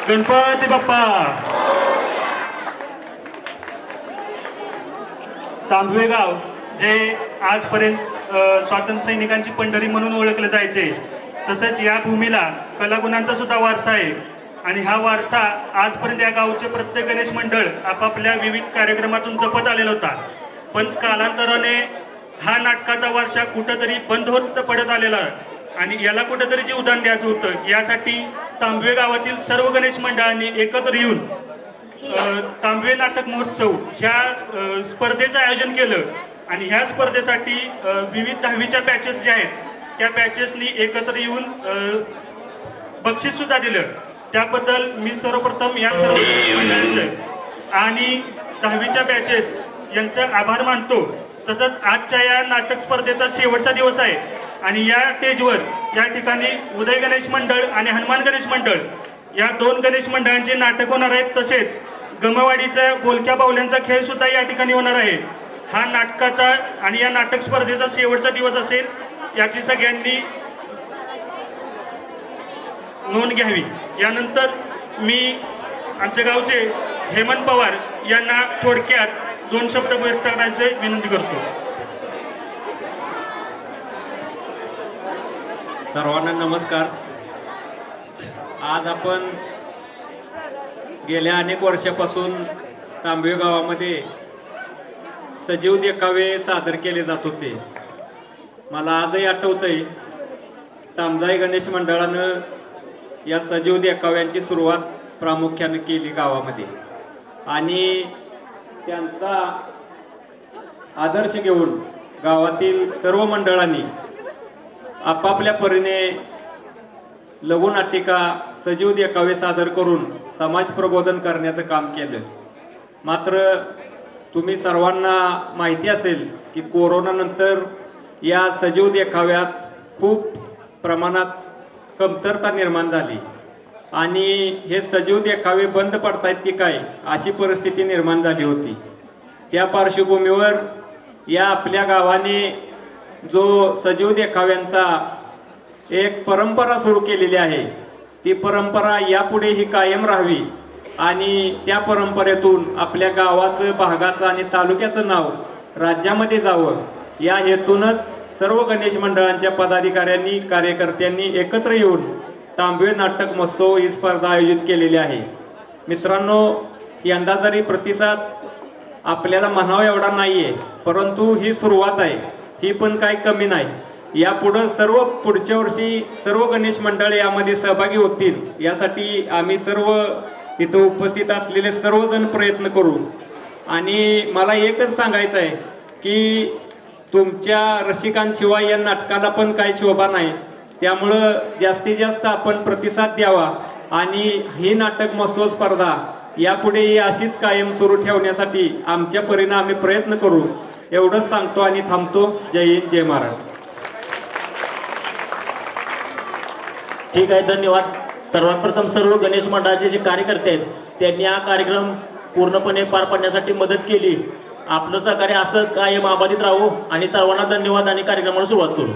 गणपती बाप्पा. तांबवे गाव जे आजपर्यंत स्वातंत्र्य सैनिकांची पंढरी म्हणून ओळखले जायचे, तसेच या भूमीला कलागुणांचा सुद्धा वारसा आहे. आणि हा वारसा आजपर्यंत या गावचे प्रत्येक गणेश मंडळ आपापल्या विविध कार्यक्रमातून जपत आलेला होता. पण कालांतराने हा नाटकाचा वारसा कुठंतरी बंद होत पडत आलेला आणि याला कुठंतरी जीवदान द्यायचं होतं. यासाठी तांबवे गावातील सर्व गणेश मंडळांनी एकत्र येऊन तांबवे नाटक महोत्सव ह्या स्पर्धेचं आयोजन केलं. आणि ह्या स्पर्धेसाठी विविध 10वीच्या बॅचेस ज्या आहेत त्या बॅचेसनी एकत्र येऊन बक्षीस सुद्धा दिलं. त्याबद्दल मी सर्वप्रथम या सर्व मंडळांचं आणि 10वीच्या बॅचेस यांचं आभार मानतो. तसंच आजच्या या नाटक स्पर्धेचा शेवटचा दिवस आहे आणि या स्टेजवर या ठिकाणी उदय गणेश मंडळ आणि हनुमान गणेश मंडळ या 2 गणेश मंडळांचे नाटक होणार आहेत. तसेच गमवाडीचा बोलक्या बाहुल्यांचा खेळ सुद्धा या ठिकाणी होणार आहे. हा नाटकाचा आणि या नाटक स्पर्धेचा शेवटचा दिवस असेल याची सगळ्यांनी नोंद घ्यावी. यानंतर मी आमच्या गावचे हेमंत पवार यांना थोडक्यात 2 शब्द व्यक्त करण्याचे विनंती करतो. सर्वांना नमस्कार. आज आपण गेल्या अनेक वर्षापासून तांबवे गावामध्ये सजीव देखावे सादर केले जात होते. मला आजही आठवतंय तामजाई गणेश मंडळानं या सजीव देखाव्यांची सुरुवात प्रामुख्याने केली गावामध्ये आणि त्यांचा आदर्श घेऊन गावातील सर्व मंडळांनी आपापल्या परीने लघुनाटिका सजीव देखावे सादर करून समाज प्रबोधन करण्याचं काम केलं. मात्र तुम्ही सर्वांना माहिती असेल की कोरोनानंतर या सजीव देखाव्यात खूप प्रमाणात कमतरता निर्माण झाली आणि हे सजीव देखावे बंद पडतायत की काय अशी परिस्थिती निर्माण झाली होती. त्या पार्श्वभूमीवर या आपल्या गावाने जो सजीव देखाव्यांचा एक परंपरा सुरू केलेली आहे ती परंपरा यापुढे ही कायम राहावी आणि त्या परंपरेतून आपल्या गावाचं, भागाचं आणि तालुक्याचं नाव राज्यामध्ये जावं या हेतूनच सर्व गणेश मंडळांच्या पदाधिकाऱ्यांनी, कार्यकर्त्यांनी एकत्र येऊन तांबवे नाटक महोत्सव ही स्पर्धा आयोजित केलेली आहे. मित्रांनो, यंदा जरी प्रतिसाद आपल्याला म्हणावा एवढा नाही आहे, परंतु ही सुरुवात आहे, ही पण काही कमी नाही. यापुढं पुढच्या वर्षी सर्व गणेश मंडळ यामध्ये सहभागी होतील यासाठी आम्ही सर्व इथं उपस्थित असलेले सर्वजण प्रयत्न करू. आणि मला एकच सांगायचं आहे की तुमच्या रसिकांशिवाय या नाटकाला पण काही शोभा नाही. त्यामुळं जास्तीत जास्त आपण प्रतिसाद द्यावा आणि ही नाटक महोत्सव स्पर्धा यापुढे अशीच कायम सुरू ठेवण्यासाठी आमच्या परीने आम्ही प्रयत्न करू एवढंच सांगतो आणि थांबतो. जय हिंद, जय महाराष्ट्र. ठीक आहे, धन्यवाद. सर्वात प्रथम सर्व गणेश मंडळाचे जे कार्यकर्ते आहेत त्यांनी हा कार्यक्रम पूर्णपणे पार पाडण्यासाठी मदत केली. आपलं सहकार्य असंच कायम अबाधित राहू आणि सर्वांना धन्यवाद आणि कार्यक्रमाला सुरुवात करू.